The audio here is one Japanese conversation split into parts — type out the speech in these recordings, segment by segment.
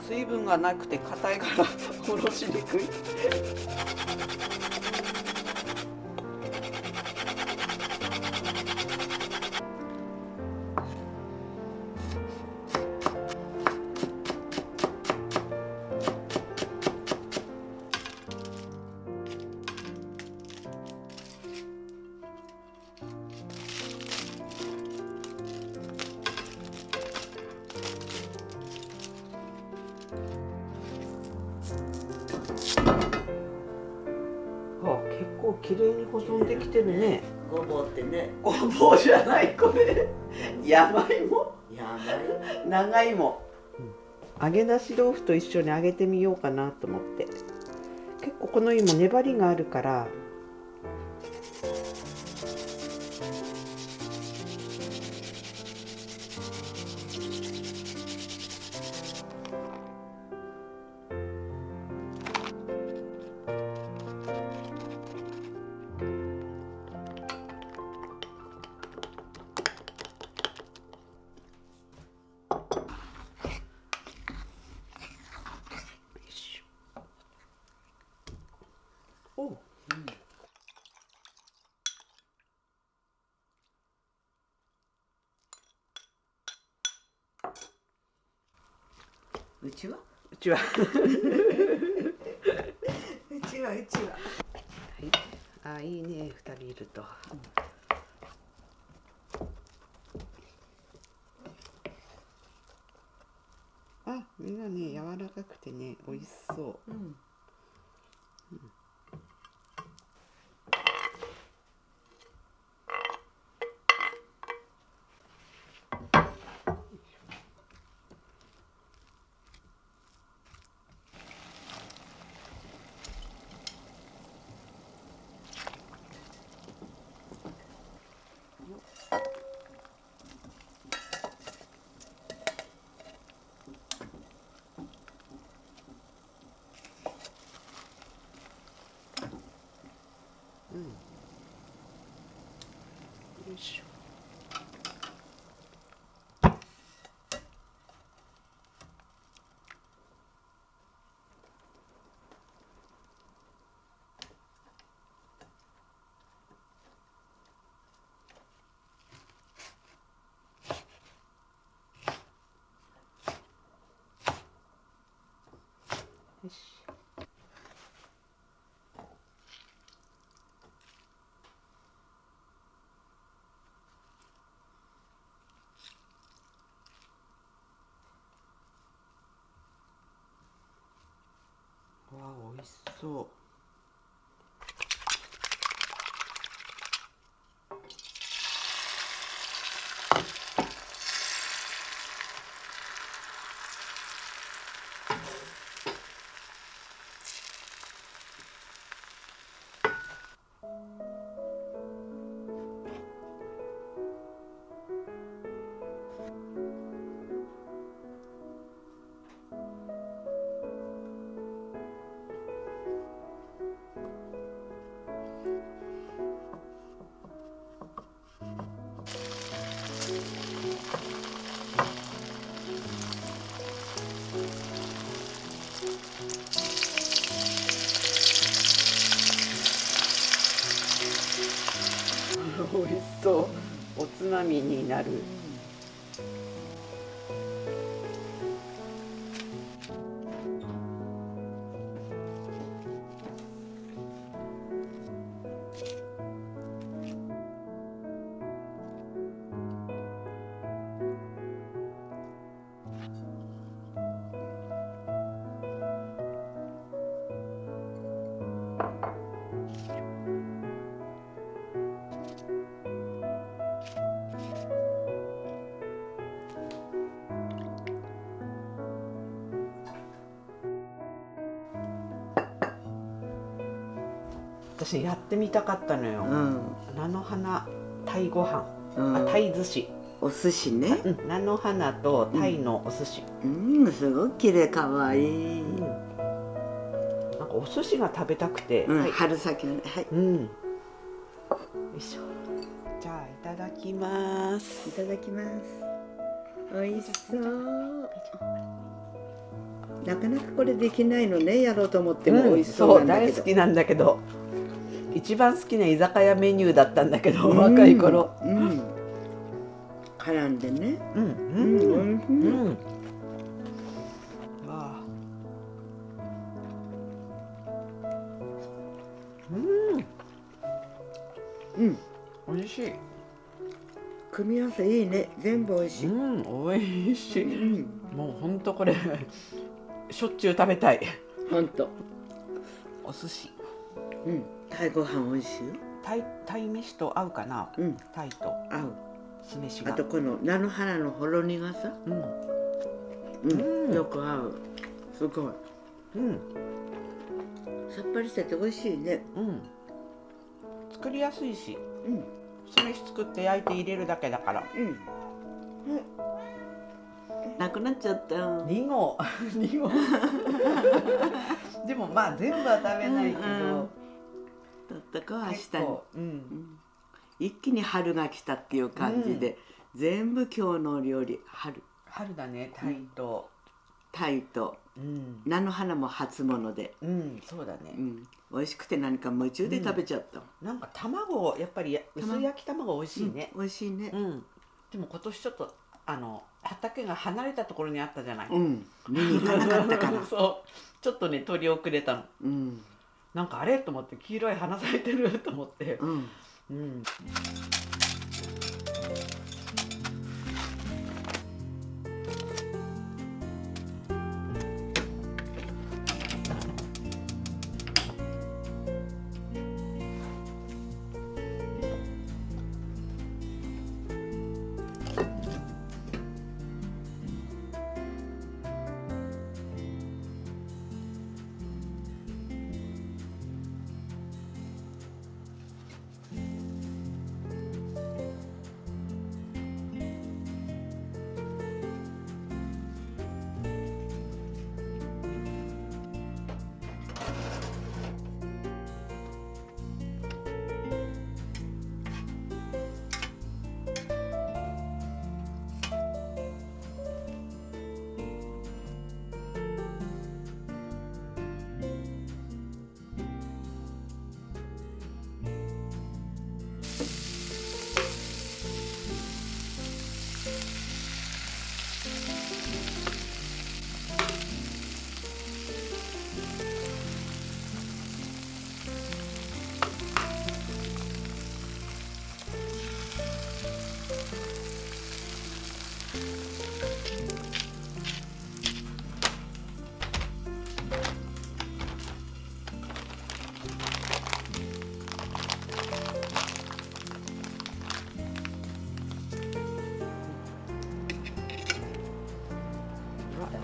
水分がなくて硬いからおろしにくい。結構綺麗に保存できてるね。ごぼうってね。ごぼうじゃないこれ。山芋。長芋。揚げ出し豆腐と一緒に揚げてみようかなと思って。結構この芋粘りがあるから。おう、うちはうちはうちははい、あ、いいね、2人いると。あ、みんなね、柔らかくてね、美味しそう。よいしょ。よし。わあ、美味しそう。美味しそう。おつまみになる。私やってみたかったのよ。菜の花鯛ご飯、鯛寿司。お寿司ね。菜の花と鯛のお寿司。すごく綺麗、かわいい。なんかお寿司が食べたくて。春先のね。はい。よいしょ。じゃあいただきます。いただきます。美味しそう。なかなかこれできないのね、やろうと思っても美味しそそううなんだけど。大好きなんだけど、一番好きな居酒屋メニューだったんだけど、若い頃。絡んでね。わあ。美味しい。組み合わせいいね、全部美味しい。美味しい。もう本当これしょっちゅう食べたい。本当。お寿司。タイご飯美味しいよ。タイ飯と合うかな。タイと合う。酢飯が。あとこの菜の花のほろ苦さ。よく合う。すごい。さっぱりしてて美味しいね。作りやすいし。酢飯作って焼いて入れるだけだから。なくなっちゃった。2合でもまあ全部は食べないけど、だったか明日に、一気に春が来たっていう感じで、全部今日の料理春だね。タイと菜の花も初物で、そうだね。美味しくて何か夢中で食べちゃった。なんか卵、やっぱり薄焼き卵美味しいね。美味しいね。でも今年ちょっと畑が離れたところにあったじゃない。見に行かなかったからそうちょっとね取り遅れたの。なんかあれと思って、黄色い花咲いてると思って。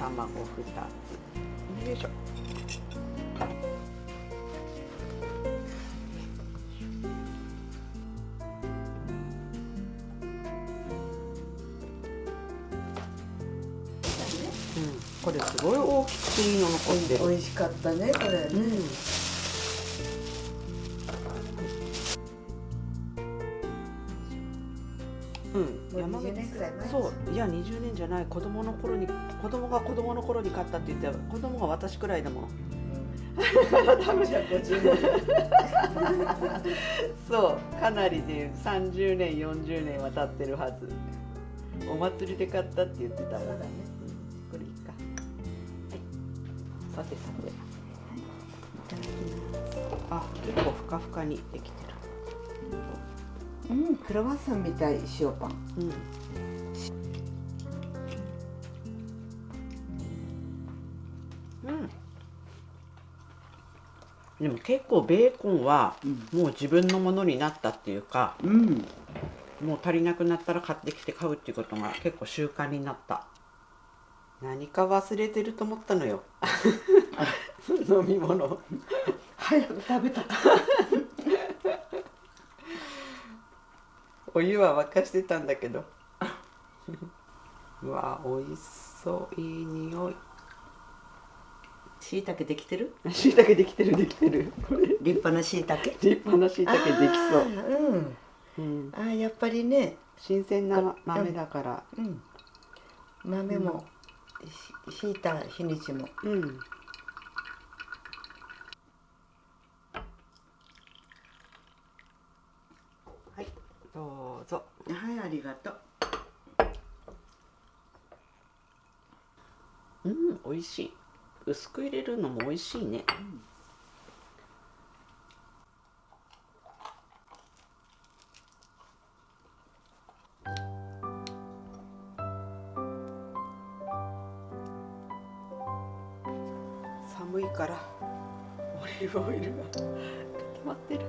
卵2つ。よいしょ。これすごい大きくていいの残ってる。美味しかったねこれね。山口、年くらい前。そういや20年じゃない。子供が子供の頃に買ったって言って、子供が私くらいだもん。多分じゃ50年。そうかなりね30年40年は経ってるはず。お祭りで買ったって言ってたら。そうだね。これいいか。はい。さてさて。いただきあ、結構ふかふかにできてる。クロワッサンみたい塩パン。でも結構ベーコンはもう自分のものになったっていうか、もう足りなくなったら買ってきて買うっていうことが結構習慣になった。何か忘れてると思ったのよ。飲み物。早く食べた。お湯は沸かしてたんだけど。うわ、美味しそう。いい匂い。椎茸できてる？椎茸できてるできてる。立派な椎茸？立派な椎茸できそう。やっぱりね。新鮮な豆だから。豆も引いた日にちも。うん。はい、どうぞ。はい、ありがとう。うん、美味しい。薄く入れるのも美味しいね。寒いからオリーブオイルが固まってる。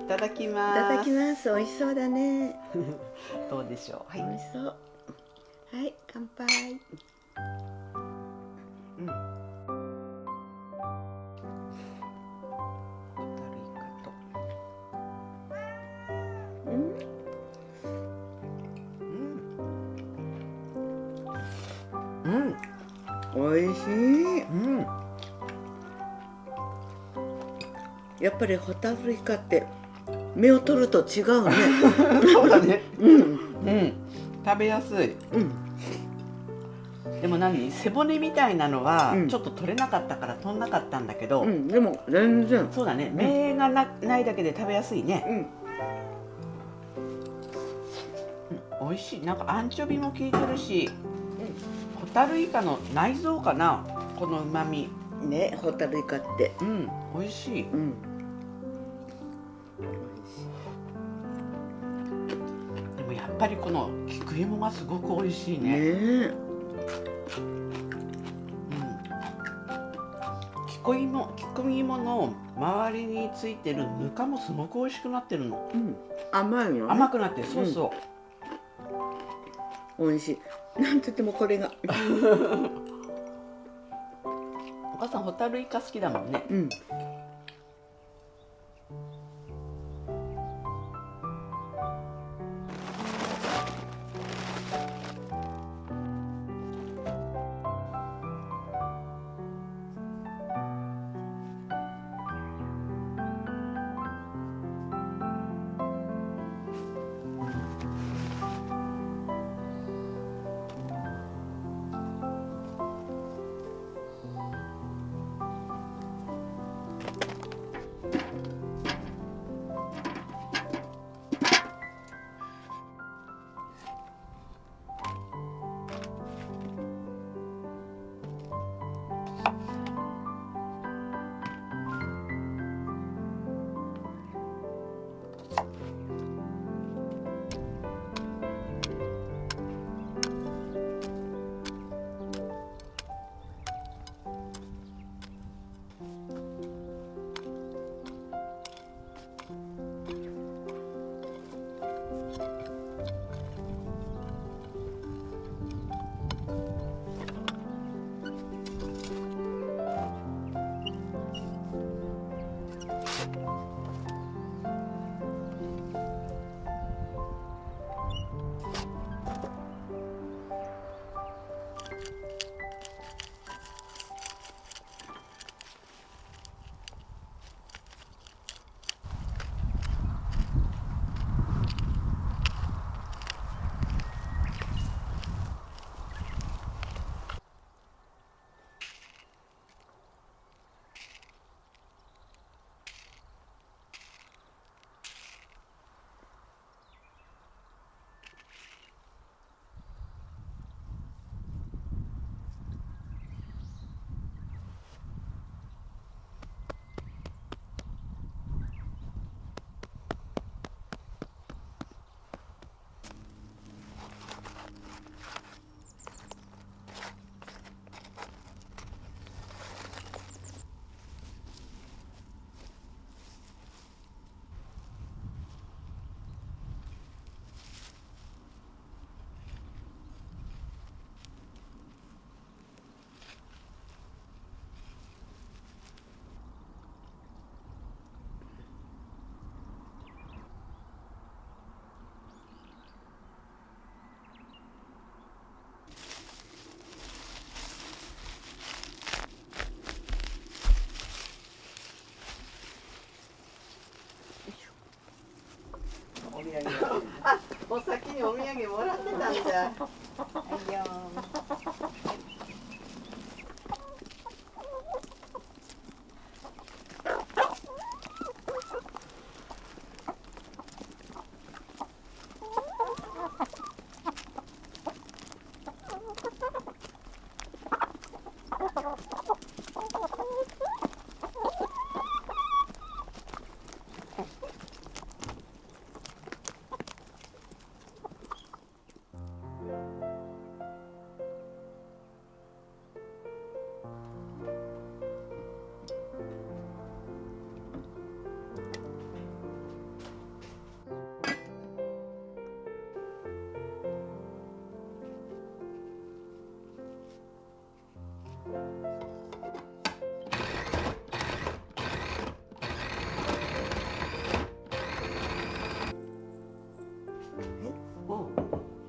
いただきます。いただきます。美味しそうだね。どうでしょう。はい。美味しそう。はい、乾杯。うん。ホタルイカと。うん。うん。美味しい。うん。やっぱりホタルイカって目を取ると違うね。そうだね。うん。うん。食べやすい。うん。でも背骨みたいなのはうんちょっと取れなかったから取んなかったんだけど、うん、でも全然。そうだね。目がないだけで食べやすいね。うん。美味しい。なんかアンチョビも効いてるし、ホタルイカの内臓かな、この旨味。ね、ホタルイカって。うん、美味しい。うん。でもやっぱりこの菊芋がすごく美味しいね。ねえ。菊芋の周りについてるぬかもすごく美味しくなってるの。うん。甘いの、ね。甘くなって、そうそう。美味しい。なんと言ってもこれが。お母さんホタルイカ好きだもんね。うん。にお土産もらってたんだ。はいよ。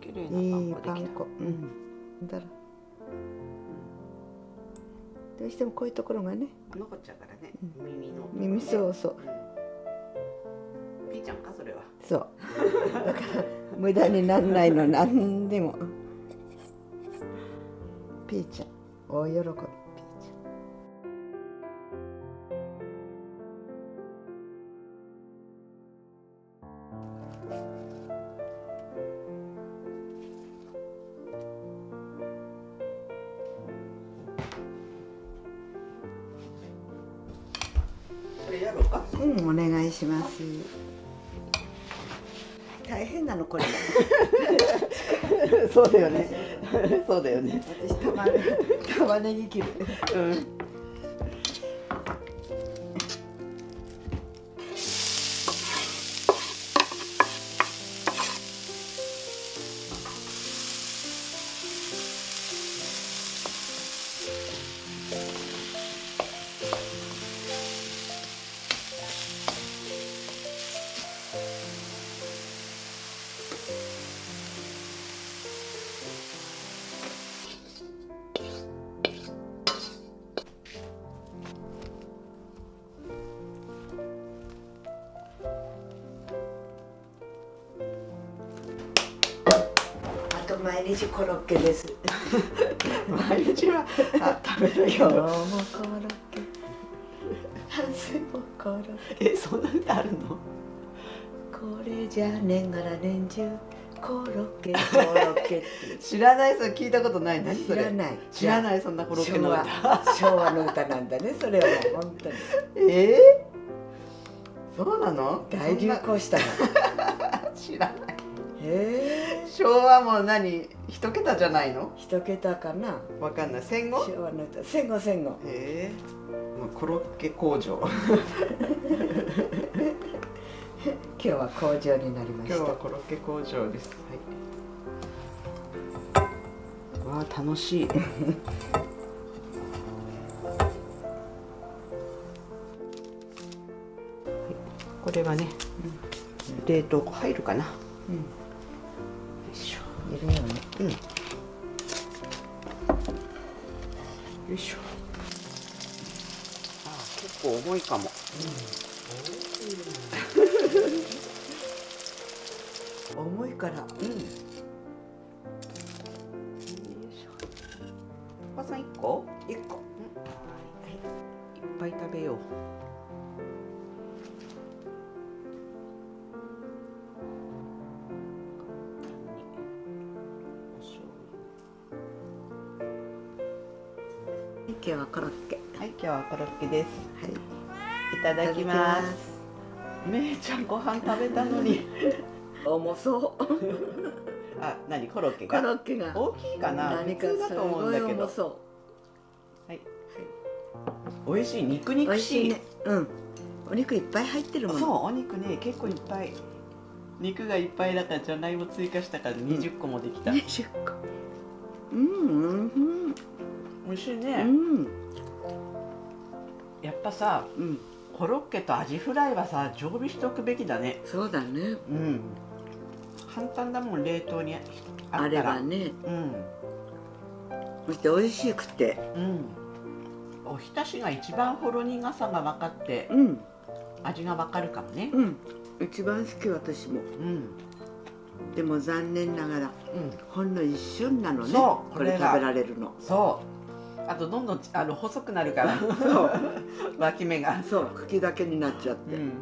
綺麗いないパパン粉。うん。だら。どうしてもこういうところがね。残っちゃうからね。耳の。耳そうそう。ピーちゃんかそれは。そう。だから無駄になんないのなんでも。ピーちゃん大喜び。ピーちゃん。これやろうか。うん、お願いします。大変なのこれ。そうだよね。そうだよね。私玉ねぎ切る。うん。あと毎日コロッケです。毎日は食べる今日もよ。コロッケ。明日もコロッケ。そんな歌あるの？これじゃ年がら年中コロッケコロッケって知らない、それ聞いたことない。何それ？知らない。知らない、そんなコロッケの歌。昭和の歌なんだね。それはもう本当にそうなの？大流行したの。知らない。昭和も何一桁じゃないの？一桁かな。わかんない。戦後？昭和の歌。戦後戦後。もうコロッケ工場。今日は工場になりました。今日はコロッケ工場です。はい。わあ楽しい。これはね、冷凍庫入るかな。よいしょ。いるよね。よいしょ。結構重いかも。重いから。よいしょ。お母さん1個？一個。いっぱい食べよう。今日はコロッケ。はい、今日はコロッケです。はい。いただきます。めいちゃんご飯食べたのに。重そう。あ、何コロッケコが？ロッケが。大きいかな。何か普通だすと思うんだけど。ごい重そう。はい。美味しい、肉肉しい。美味しいね。うん。お肉いっぱい入ってるもの。そう、お肉ね、結構いっぱい。肉がいっぱいだからじゃがいも追加したから20個もできた。20個。うん美味しいうんね。やっぱさ、コロッケとアジフライはさ、常備しとくべきだね。そうだね。簡単だもん、冷凍にあったら。あればね。そして美味しくて。おひたしが一番ほろ苦さが分かって、味が分かるかもね。一番好き私も。でも残念ながらうんほんの一瞬なのね。そうこれ食べられるの。そうあとどんどん細くなるから脇芽がそう茎だけになっちゃって。うん